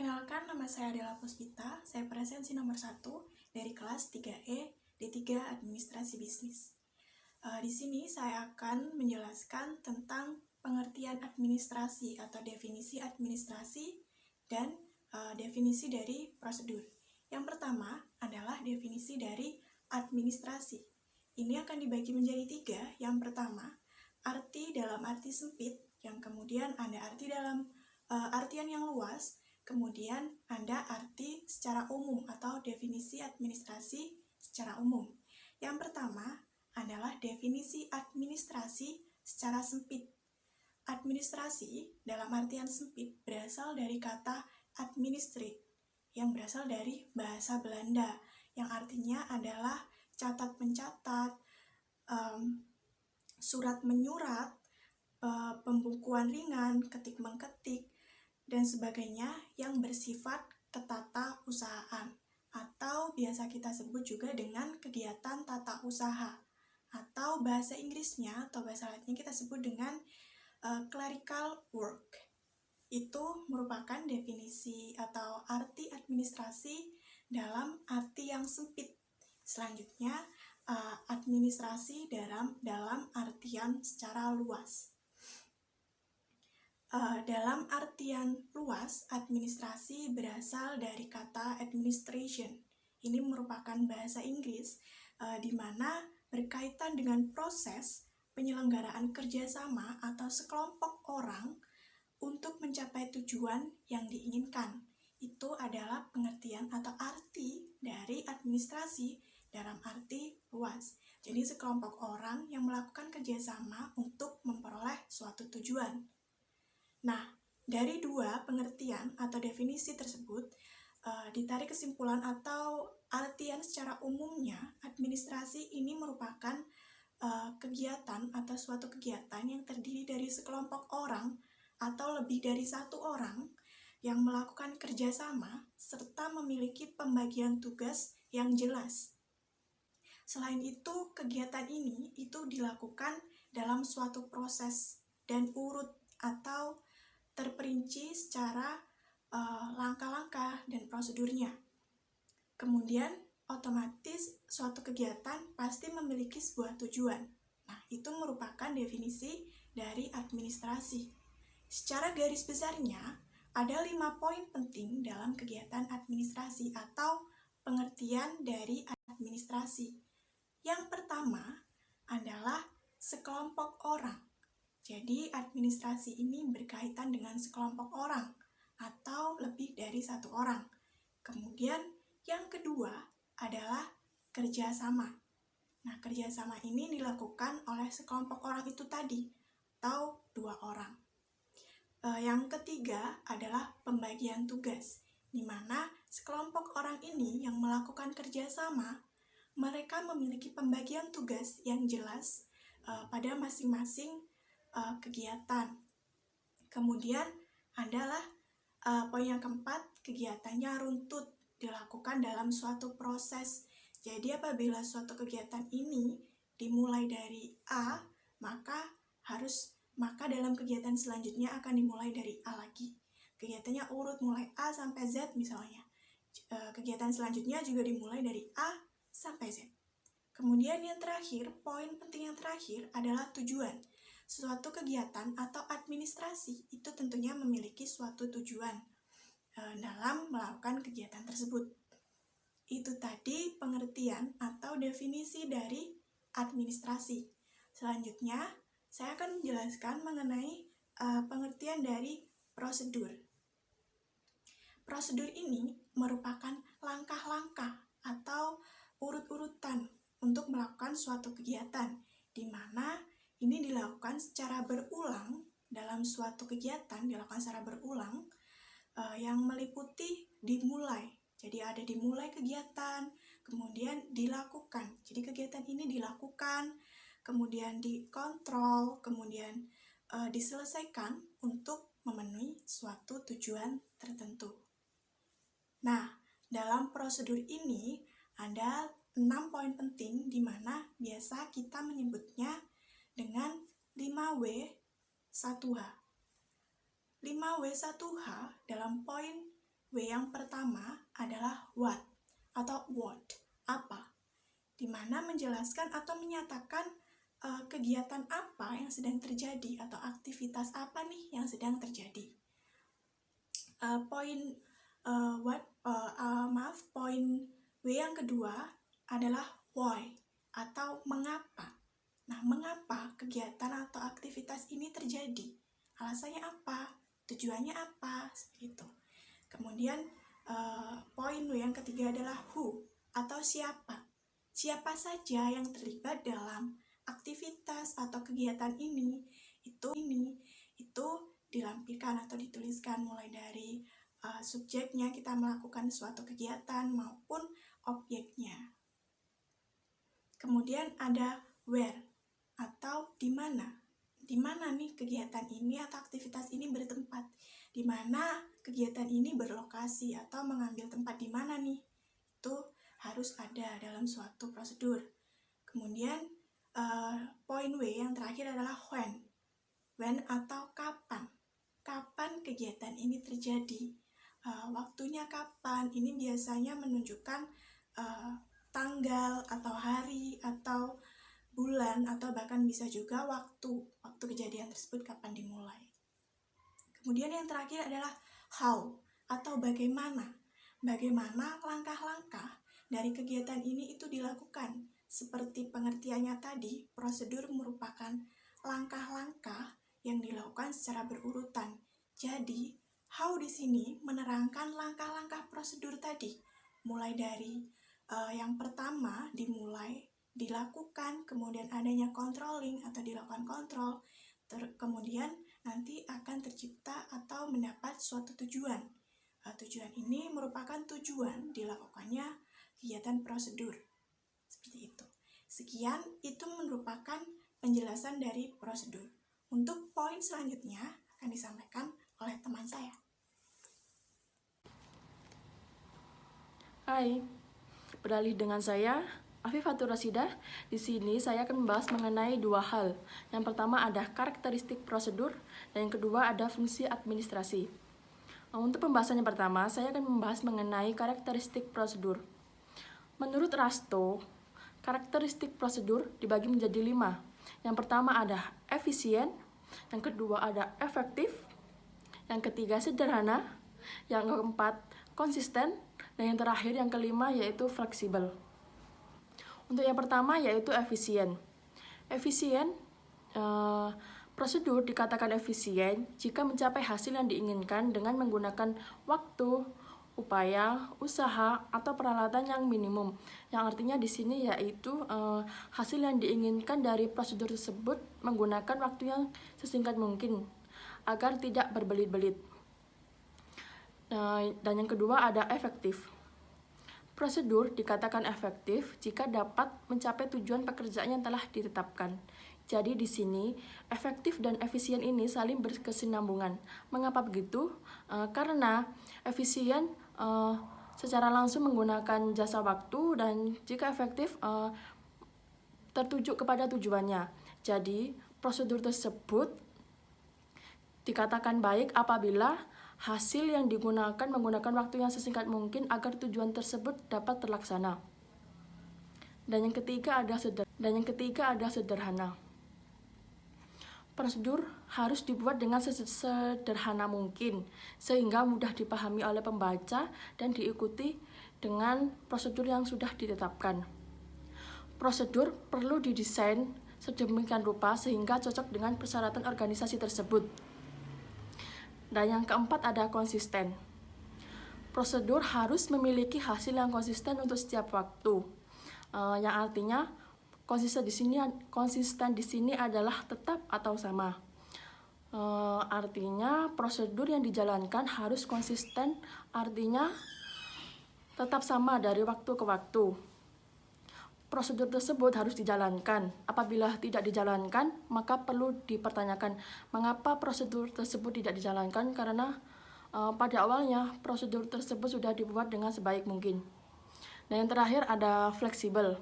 Perkenalkan, nama saya adalah Puspita. Saya presensi nomor 1 dari kelas 3E D3 Administrasi Bisnis. Di sini saya akan menjelaskan tentang pengertian administrasi atau definisi administrasi dan definisi dari prosedur. Yang pertama adalah definisi dari administrasi. Ini akan dibagi menjadi 3. Yang pertama, arti dalam arti sempit, yang kemudian ada arti dalam artian yang luas, kemudian ada arti secara umum atau definisi administrasi secara umum. Yang pertama adalah definisi administrasi secara sempit. Administrasi dalam artian sempit berasal dari kata administrate yang berasal dari bahasa Belanda yang artinya adalah catat mencatat, surat menyurat, pembukuan ringan, ketik mengketik, dan sebagainya yang bersifat ketata usahaan atau biasa kita sebut juga dengan kegiatan tata usaha atau bahasa Inggrisnya atau bahasa Latinnya kita sebut dengan clerical work. Itu merupakan definisi atau arti administrasi dalam arti yang sempit. Selanjutnya administrasi dalam artian secara luas. Dalam artian luas, administrasi berasal dari kata administration. Ini merupakan bahasa Inggris di mana berkaitan dengan proses penyelenggaraan kerjasama atau sekelompok orang untuk mencapai tujuan yang diinginkan. Itu adalah pengertian atau arti dari administrasi dalam arti luas. Jadi sekelompok orang yang melakukan kerjasama untuk memperoleh suatu tujuan. Nah, dari dua pengertian atau definisi tersebut, ditarik kesimpulan atau artian secara umumnya, administrasi ini merupakan kegiatan atau suatu kegiatan yang terdiri dari sekelompok orang atau lebih dari satu orang yang melakukan kerjasama serta memiliki pembagian tugas yang jelas. Selain itu, kegiatan ini itu dilakukan dalam suatu proses dan urut atau terperinci secara langkah-langkah dan prosedurnya. Kemudian otomatis suatu kegiatan pasti memiliki sebuah tujuan. Nah, itu merupakan definisi dari administrasi. Secara garis besarnya, ada 5 poin penting dalam kegiatan administrasi atau pengertian dari administrasi. Yang pertama adalah sekelompok orang. Jadi, administrasi ini berkaitan dengan sekelompok orang atau lebih dari satu orang. Kemudian, yang kedua adalah kerjasama. Nah, kerjasama ini dilakukan oleh sekelompok orang itu tadi, atau 2 orang. Yang ketiga adalah pembagian tugas, di mana sekelompok orang ini yang melakukan kerjasama, mereka memiliki pembagian tugas yang jelas pada masing-masing kegiatan. Kemudian adalah poin yang keempat, kegiatannya runtut, dilakukan dalam suatu proses. Jadi apabila suatu kegiatan ini dimulai dari A, maka dalam kegiatan selanjutnya akan dimulai dari A lagi. Kegiatannya urut mulai A sampai Z misalnya. Kegiatan selanjutnya juga dimulai dari A sampai Z. Kemudian yang terakhir, poin penting yang terakhir adalah tujuan. Suatu kegiatan atau administrasi itu tentunya memiliki suatu tujuan dalam melakukan kegiatan tersebut. Itu tadi pengertian atau definisi dari administrasi. Selanjutnya, saya akan menjelaskan mengenai pengertian dari prosedur. Prosedur ini merupakan langkah-langkah atau urut-urutan untuk melakukan suatu kegiatan, di mana ini dilakukan secara berulang dalam suatu kegiatan, dilakukan secara berulang yang meliputi dimulai. Jadi ada dimulai kegiatan, kemudian dilakukan. Jadi kegiatan ini dilakukan, kemudian dikontrol, kemudian diselesaikan untuk memenuhi suatu tujuan tertentu. Nah, dalam prosedur ini ada 6 poin penting di mana biasa kita menyebutnya dengan 5W1H. 5W1H dalam poin W yang pertama adalah what atau what, apa, di mana menjelaskan atau menyatakan kegiatan apa yang sedang terjadi atau aktivitas apa nih yang sedang terjadi. Poin W yang kedua adalah why atau mengapa. Nah, mengapa kegiatan atau aktivitas ini terjadi? Alasannya apa? Tujuannya apa? Seperti itu. Kemudian poin W yang ketiga adalah who atau siapa. Siapa saja yang terlibat dalam aktivitas atau kegiatan ini itu dilampirkan atau dituliskan mulai dari subjeknya, kita melakukan suatu kegiatan maupun objeknya. Kemudian ada where atau di mana. Di mana nih kegiatan ini atau aktivitas ini bertempat? Di mana kegiatan ini berlokasi atau mengambil tempat di mana nih? Itu harus ada dalam suatu prosedur. Kemudian poin W yang terakhir adalah when. When atau kapan. Kapan kegiatan ini terjadi? Waktunya kapan? Ini biasanya menunjukkan tanggal atau hari atau bulan atau bahkan bisa juga waktu kejadian tersebut kapan dimulai. Kemudian yang terakhir adalah how atau bagaimana. Bagaimana langkah-langkah dari kegiatan ini itu dilakukan. Seperti pengertiannya tadi, prosedur merupakan langkah-langkah yang dilakukan secara berurutan. Jadi, how di sini menerangkan langkah-langkah prosedur tadi. Mulai dari yang pertama dilakukan, kemudian adanya controlling atau dilakukan kontrol, kemudian nanti akan tercipta atau mendapat suatu tujuan. Tujuan ini merupakan tujuan dilakukannya kegiatan prosedur. Seperti itu. Sekian, itu merupakan penjelasan dari prosedur. Untuk poin selanjutnya akan disampaikan oleh teman saya. Hai, beralih dengan saya, Afifatur Rasidah. Di sini saya akan membahas mengenai dua hal. Yang pertama ada karakteristik prosedur, dan yang kedua ada fungsi administrasi. Untuk pembahasan yang pertama, saya akan membahas mengenai karakteristik prosedur. Menurut Rasto, karakteristik prosedur dibagi menjadi 5. Yang pertama ada efisien, yang kedua ada efektif, yang ketiga sederhana, yang keempat konsisten, dan yang terakhir yang kelima yaitu fleksibel. Untuk yang pertama yaitu efisien. Prosedur dikatakan efisien jika mencapai hasil yang diinginkan dengan menggunakan waktu, upaya, usaha, atau peralatan yang minimum. Yang artinya di sini yaitu hasil yang diinginkan dari prosedur tersebut menggunakan waktu yang sesingkat mungkin agar tidak berbelit-belit. Dan yang kedua ada efektif. Prosedur dikatakan efektif jika dapat mencapai tujuan pekerjaan yang telah ditetapkan. Jadi di sini efektif dan efisien ini saling berkesinambungan. Mengapa begitu? Karena efisien secara langsung menggunakan jasa waktu, dan jika efektif tertuju kepada tujuannya. Jadi prosedur tersebut dikatakan baik apabila hasil yang digunakan menggunakan waktu yang sesingkat mungkin agar tujuan tersebut dapat terlaksana. Dan yang ketiga ada sederhana. Prosedur harus dibuat dengan sederhana mungkin sehingga mudah dipahami oleh pembaca dan diikuti dengan prosedur yang sudah ditetapkan. Prosedur perlu didesain sedemikian rupa sehingga cocok dengan persyaratan organisasi tersebut. Dan yang keempat ada konsisten. Prosedur harus memiliki hasil yang konsisten untuk setiap waktu. Yang artinya konsisten di sini adalah tetap atau sama. Artinya prosedur yang dijalankan harus konsisten, artinya tetap sama dari waktu ke waktu. Prosedur tersebut harus dijalankan. Apabila tidak dijalankan, maka perlu dipertanyakan mengapa prosedur tersebut tidak dijalankan, karena pada awalnya prosedur tersebut sudah dibuat dengan sebaik mungkin. Dan yang terakhir ada fleksibel.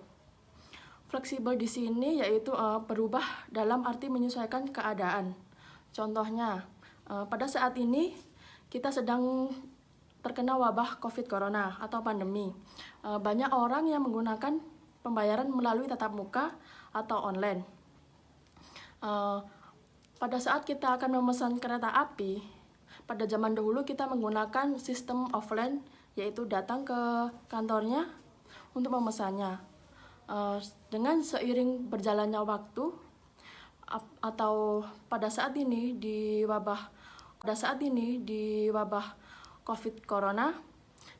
Fleksibel di sini yaitu berubah dalam arti menyesuaikan keadaan. Contohnya, pada saat ini kita sedang terkena wabah COVID Corona atau pandemi. Banyak orang yang menggunakan pembayaran melalui tatap muka atau online. Pada saat kita akan memesan kereta api, pada zaman dahulu kita menggunakan sistem offline, yaitu datang ke kantornya untuk memesannya. Dengan seiring berjalannya waktu, atau pada saat ini di wabah COVID Corona,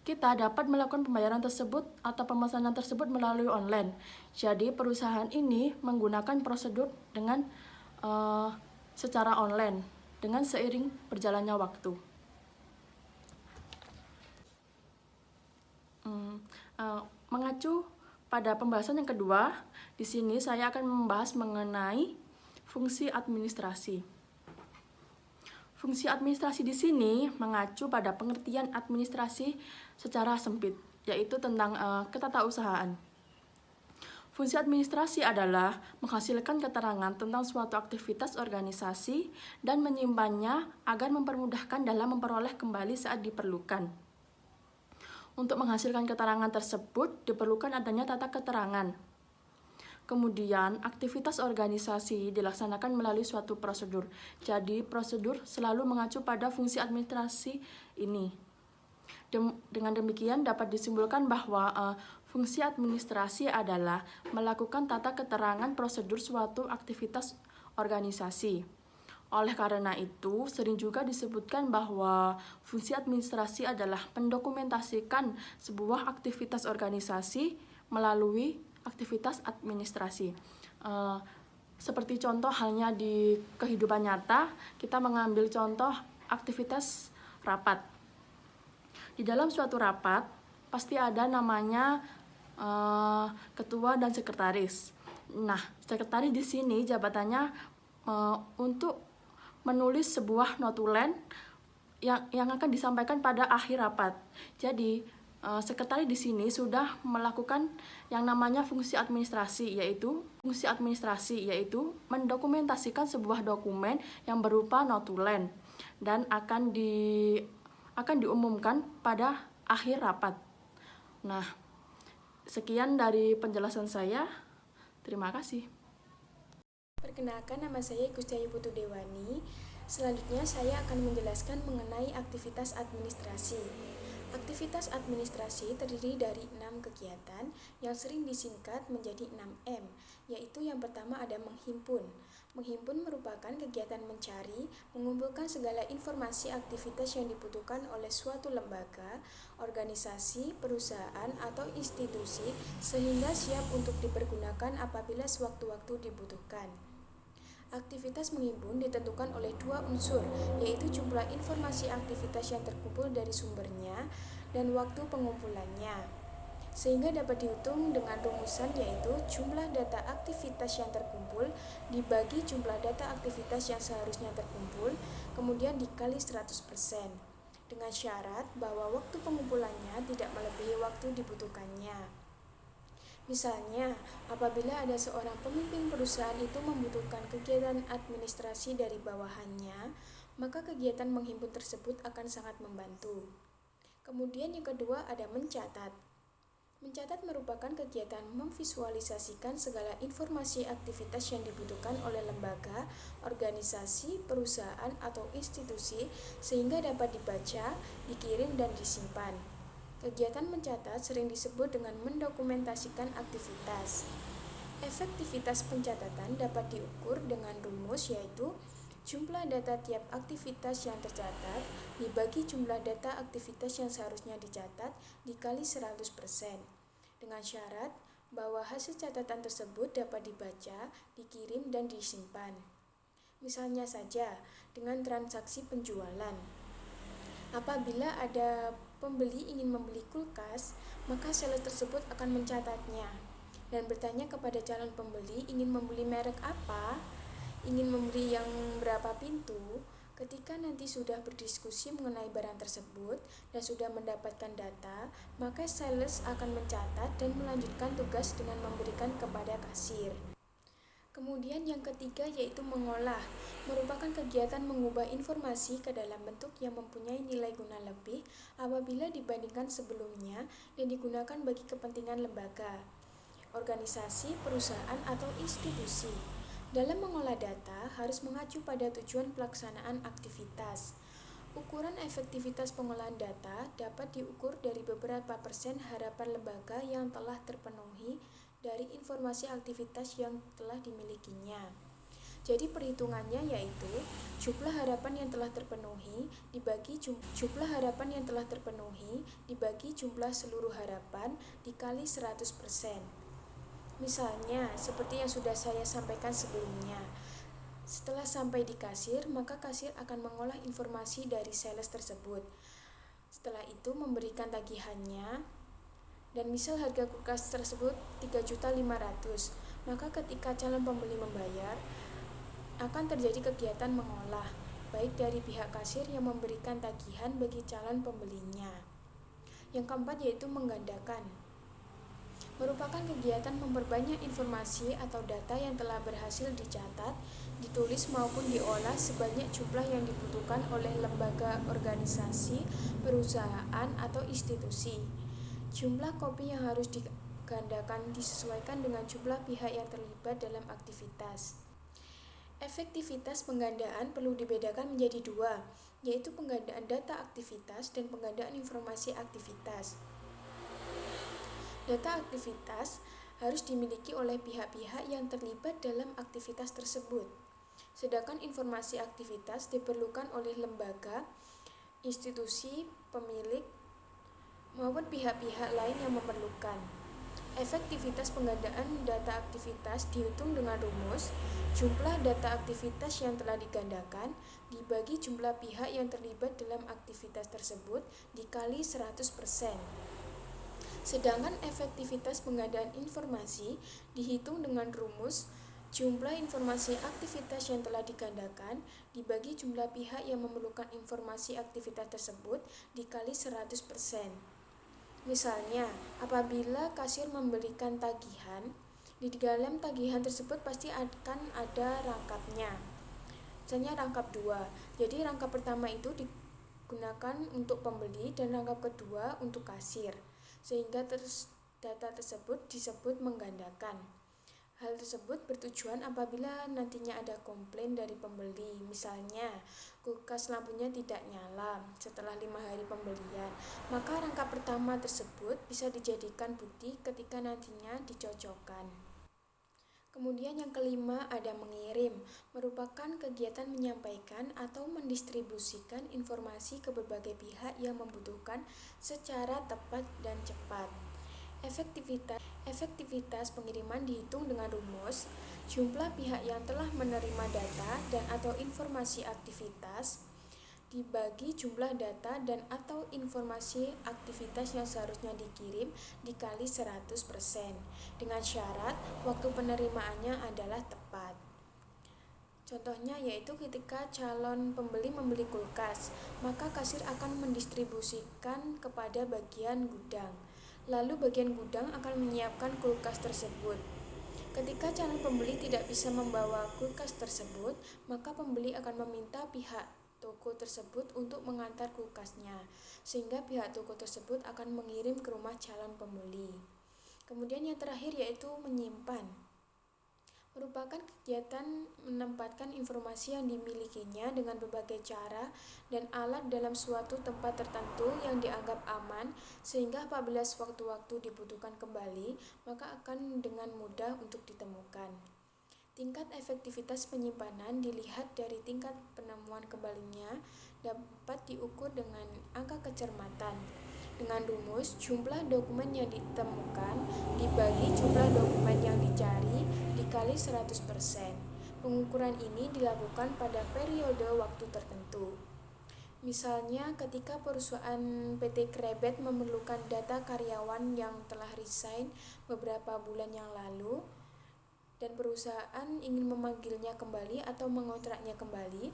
kita dapat melakukan pembayaran tersebut atau pemesanan tersebut melalui online. Jadi perusahaan ini menggunakan prosedur dengan secara online dengan seiring berjalannya waktu. Mengacu pada pembahasan yang kedua, di sini saya akan membahas mengenai fungsi administrasi. Fungsi administrasi di sini mengacu pada pengertian administrasi secara sempit, yaitu tentang ketatausahaan. Fungsi administrasi adalah menghasilkan keterangan tentang suatu aktivitas organisasi dan menyimpannya agar mempermudahkan dalam memperoleh kembali saat diperlukan. Untuk menghasilkan keterangan tersebut diperlukan adanya tata keterangan. Kemudian, aktivitas organisasi dilaksanakan melalui suatu prosedur. Jadi, prosedur selalu mengacu pada fungsi administrasi ini. Dengan demikian dapat disimpulkan bahwa fungsi administrasi adalah melakukan tata keterangan prosedur suatu aktivitas organisasi. Oleh karena itu, sering juga disebutkan bahwa fungsi administrasi adalah mendokumentasikan sebuah aktivitas organisasi melalui aktivitas administrasi. Seperti contoh halnya di kehidupan nyata, kita mengambil contoh aktivitas rapat. Di dalam suatu rapat, pasti ada namanya ketua dan sekretaris. Nah, sekretaris di sini jabatannya untuk menulis sebuah notulen yang akan disampaikan pada akhir rapat. Jadi, sekretaris di sini sudah melakukan yang namanya fungsi administrasi, yaitu mendokumentasikan sebuah dokumen yang berupa notulen dan akan diumumkan pada akhir rapat. Nah, sekian dari penjelasan saya. Terima kasih. Perkenalkan, nama saya Gustiayu Putu Dewani. Selanjutnya saya akan menjelaskan mengenai aktivitas administrasi. Aktivitas administrasi terdiri dari 6 kegiatan yang sering disingkat menjadi 6M, yaitu yang pertama ada menghimpun. Menghimpun merupakan kegiatan mencari, mengumpulkan segala informasi aktivitas yang dibutuhkan oleh suatu lembaga, organisasi, perusahaan, atau institusi sehingga siap untuk dipergunakan apabila sewaktu-waktu dibutuhkan. Aktivitas menghimpun ditentukan oleh 2 unsur, yaitu jumlah informasi aktivitas yang terkumpul dari sumbernya dan waktu pengumpulannya, sehingga dapat dihitung dengan rumusan yaitu jumlah data aktivitas yang terkumpul dibagi jumlah data aktivitas yang seharusnya terkumpul, kemudian dikali 100%, dengan syarat bahwa waktu pengumpulannya tidak melebihi waktu dibutuhkannya. Misalnya, apabila ada seorang pemimpin perusahaan itu membutuhkan kegiatan administrasi dari bawahannya, maka kegiatan menghimpun tersebut akan sangat membantu. Kemudian yang kedua ada mencatat. Mencatat merupakan kegiatan memvisualisasikan segala informasi aktivitas yang dibutuhkan oleh lembaga, organisasi, perusahaan, atau institusi sehingga dapat dibaca, dikirim, dan disimpan. Kegiatan mencatat sering disebut dengan mendokumentasikan aktivitas. Efektivitas pencatatan dapat diukur dengan rumus yaitu jumlah data tiap aktivitas yang tercatat dibagi jumlah data aktivitas yang seharusnya dicatat dikali 100%, dengan syarat bahwa hasil catatan tersebut dapat dibaca, dikirim, dan disimpan. Misalnya saja dengan transaksi penjualan. Apabila ada pembeli ingin membeli kulkas, maka seller tersebut akan mencatatnya dan bertanya kepada calon pembeli ingin membeli merek apa, ingin membeli yang berapa pintu. Ketika nanti sudah berdiskusi mengenai barang tersebut dan sudah mendapatkan data, maka sales akan mencatat dan melanjutkan tugas dengan memberikan kepada kasir. Kemudian yang ketiga yaitu mengolah, merupakan kegiatan mengubah informasi ke dalam bentuk yang mempunyai nilai guna lebih apabila dibandingkan sebelumnya dan digunakan bagi kepentingan lembaga, organisasi, perusahaan, atau institusi. Dalam mengolah data harus mengacu pada tujuan pelaksanaan aktivitas. Ukuran efektivitas pengolahan data dapat diukur dari beberapa persen harapan lembaga yang telah terpenuhi dari informasi aktivitas yang telah dimilikinya. Jadi perhitungannya yaitu jumlah harapan yang telah terpenuhi dibagi jumlah harapan yang telah terpenuhi dibagi jumlah seluruh harapan dikali 100%. Misalnya, seperti yang sudah saya sampaikan sebelumnya, setelah sampai di kasir, maka kasir akan mengolah informasi dari sales tersebut. Setelah itu memberikan tagihannya, dan misal harga kulkas tersebut 3.500.000, maka ketika calon pembeli membayar, akan terjadi kegiatan mengolah, baik dari pihak kasir yang memberikan tagihan bagi calon pembelinya. Yang keempat yaitu menggandakan, merupakan kegiatan memperbanyak informasi atau data yang telah berhasil dicatat, ditulis maupun diolah sebanyak jumlah yang dibutuhkan oleh lembaga, organisasi, perusahaan, atau institusi. Jumlah kopi yang harus digandakan disesuaikan dengan jumlah pihak yang terlibat dalam aktivitas. Efektivitas penggandaan perlu dibedakan menjadi dua, yaitu penggandaan data aktivitas dan penggandaan informasi aktivitas. Data aktivitas harus dimiliki oleh pihak-pihak yang terlibat dalam aktivitas tersebut, sedangkan informasi aktivitas diperlukan oleh lembaga, institusi, pemilik, maupun pihak-pihak lain yang memerlukan. Efektivitas penggandaan data aktivitas dihitung dengan rumus jumlah data aktivitas yang telah digandakan dibagi jumlah pihak yang terlibat dalam aktivitas tersebut dikali 100%. Sedangkan efektivitas penggandaan informasi dihitung dengan rumus jumlah informasi aktivitas yang telah digandakan dibagi jumlah pihak yang memerlukan informasi aktivitas tersebut dikali 100%. Misalnya, apabila kasir memberikan tagihan, di dalam tagihan tersebut pasti akan ada rangkapnya. Misalnya rangkap 2. Jadi rangkap pertama itu digunakan untuk pembeli dan rangkap kedua untuk kasir. Sehingga data tersebut disebut menggandakan. Hal tersebut bertujuan apabila nantinya ada komplain dari pembeli, misalnya kulkas lampunya tidak nyala setelah 5 hari pembelian, maka rangkap pertama tersebut bisa dijadikan bukti ketika nantinya dicocokkan. Kemudian yang kelima ada mengirim, merupakan kegiatan menyampaikan atau mendistribusikan informasi ke berbagai pihak yang membutuhkan secara tepat dan cepat. Efektivitas pengiriman dihitung dengan rumus jumlah pihak yang telah menerima data dan atau informasi aktivitas dibagi jumlah data dan atau informasi aktivitas yang seharusnya dikirim dikali 100% dengan syarat waktu penerimaannya adalah tepat. Contohnya yaitu ketika calon pembeli membeli kulkas, maka kasir akan mendistribusikan kepada bagian gudang. Lalu bagian gudang akan menyiapkan kulkas tersebut. Ketika calon pembeli tidak bisa membawa kulkas tersebut, maka pembeli akan meminta pihak toko tersebut untuk mengantar kulkasnya, sehingga pihak toko tersebut akan mengirim ke rumah calon pembeli. Kemudian yang terakhir yaitu menyimpan, merupakan kegiatan menempatkan informasi yang dimilikinya dengan berbagai cara dan alat dalam suatu tempat tertentu yang dianggap aman, sehingga apabila sewaktu-waktu dibutuhkan kembali, maka akan dengan mudah untuk ditemukan. Tingkat efektivitas penyimpanan dilihat dari tingkat penemuan kembalinya dapat diukur dengan angka kecermatan. Dengan rumus jumlah dokumen yang ditemukan dibagi jumlah dokumen yang dicari dikali 100%. Pengukuran ini dilakukan pada periode waktu tertentu. Misalnya ketika perusahaan PT Krebet memerlukan data karyawan yang telah resign beberapa bulan yang lalu dan perusahaan ingin memanggilnya kembali atau mengontraknya kembali,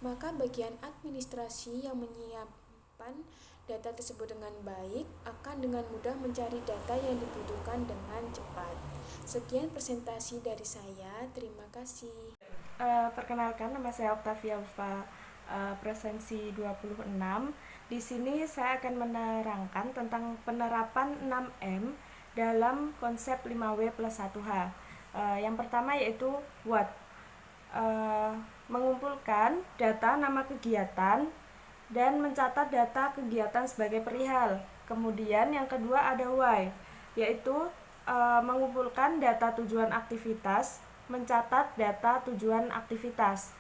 maka bagian administrasi yang menyiapkan data tersebut dengan baik, akan dengan mudah mencari data yang dibutuhkan dengan cepat. Sekian presentasi dari saya, terima kasih. Perkenalkan, nama saya Octavia Ufa, presensi 26. Di sini saya akan menerangkan tentang penerapan 6M dalam konsep 5W plus 1H. Yang pertama yaitu what, mengumpulkan data nama kegiatan dan mencatat data kegiatan sebagai perihal. Kemudian yang kedua ada why, yaitu mengumpulkan data tujuan aktivitas, mencatat data tujuan aktivitas.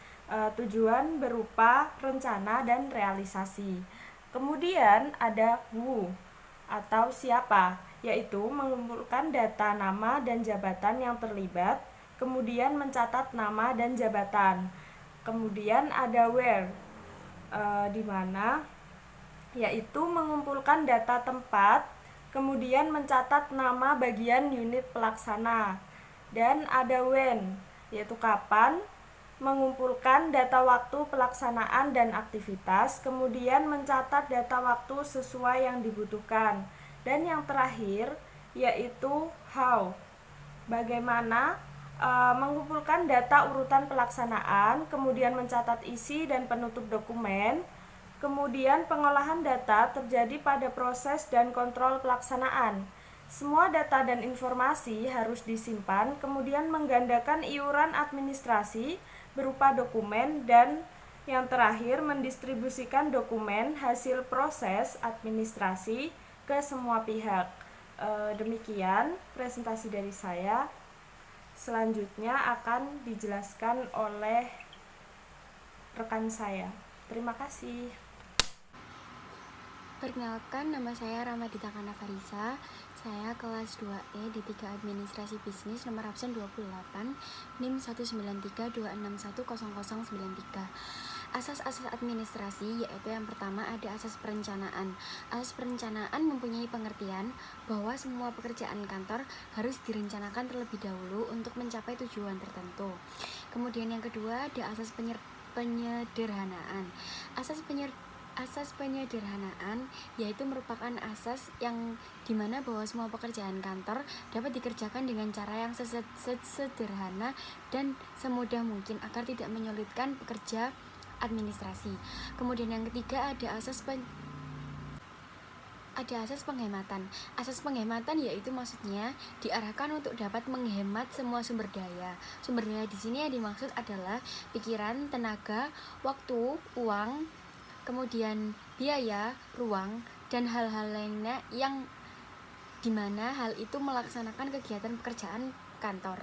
Tujuan berupa rencana dan realisasi. Kemudian ada who atau siapa, yaitu mengumpulkan data nama dan jabatan yang terlibat, kemudian mencatat nama dan jabatan. Kemudian ada where, di mana yaitu mengumpulkan data tempat, kemudian mencatat nama bagian unit pelaksana. Dan ada when, yaitu kapan, mengumpulkan data waktu pelaksanaan dan aktivitas, kemudian mencatat data waktu sesuai yang dibutuhkan. Dan yang terakhir yaitu how, bagaimana mengumpulkan data urutan pelaksanaan, kemudian mencatat isi dan penutup dokumen. Kemudian pengolahan data terjadi pada proses dan kontrol pelaksanaan. Semua data dan informasi harus disimpan, kemudian menggandakan iuran administrasi berupa dokumen, dan yang terakhir mendistribusikan dokumen hasil proses administrasi ke semua pihak. Demikian presentasi dari saya. Selanjutnya akan dijelaskan oleh rekan saya. Terima kasih. Perkenalkan, nama saya Ramadita Kana Farisa. Saya kelas 2E di 3 Administrasi Bisnis, nomor absen 28, NIM 19326100093. Asas-asas administrasi yaitu yang pertama ada asas perencanaan. Asas perencanaan mempunyai pengertian bahwa semua pekerjaan kantor harus direncanakan terlebih dahulu untuk mencapai tujuan tertentu. Kemudian yang kedua ada asas penyederhanaan. Asas penyederhanaan yaitu merupakan asas yang dimana bahwa semua pekerjaan kantor dapat dikerjakan dengan cara yang sederhana dan semudah mungkin agar tidak menyulitkan pekerja administrasi. Kemudian yang ketiga ada asas penghematan. Asas penghematan yaitu maksudnya diarahkan untuk dapat menghemat semua sumber daya. Sumber daya di sini yang dimaksud adalah pikiran, tenaga, waktu, uang, kemudian biaya, ruang, dan hal-hal lainnya yang dimana hal itu melaksanakan kegiatan pekerjaan kantor.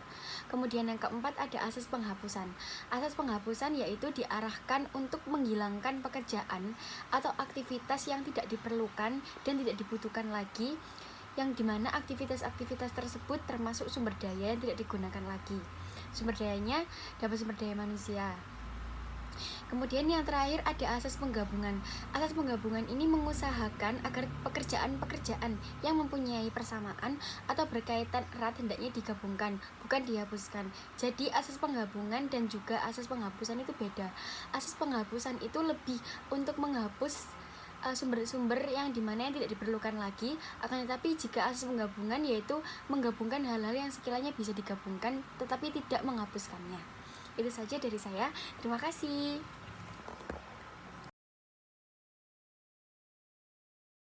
Kemudian yang keempat ada asas penghapusan. Asas penghapusan yaitu diarahkan untuk menghilangkan pekerjaan atau aktivitas yang tidak diperlukan dan tidak dibutuhkan lagi, yang dimana aktivitas-aktivitas tersebut termasuk sumber daya yang tidak digunakan lagi. Sumber dayanya dapat sumber daya manusia. Kemudian yang terakhir ada asas penggabungan. Asas penggabungan ini mengusahakan agar pekerjaan-pekerjaan yang mempunyai persamaan atau berkaitan erat hendaknya digabungkan, bukan dihapuskan. Jadi asas penggabungan dan juga asas penghapusan itu beda. Asas penghapusan itu lebih untuk menghapus sumber-sumber yang dimana yang tidak diperlukan lagi. Akan tetapi jika asas penggabungan yaitu menggabungkan hal-hal yang sekiranya bisa digabungkan tetapi tidak menghapuskannya. Itu saja dari saya. Terima kasih.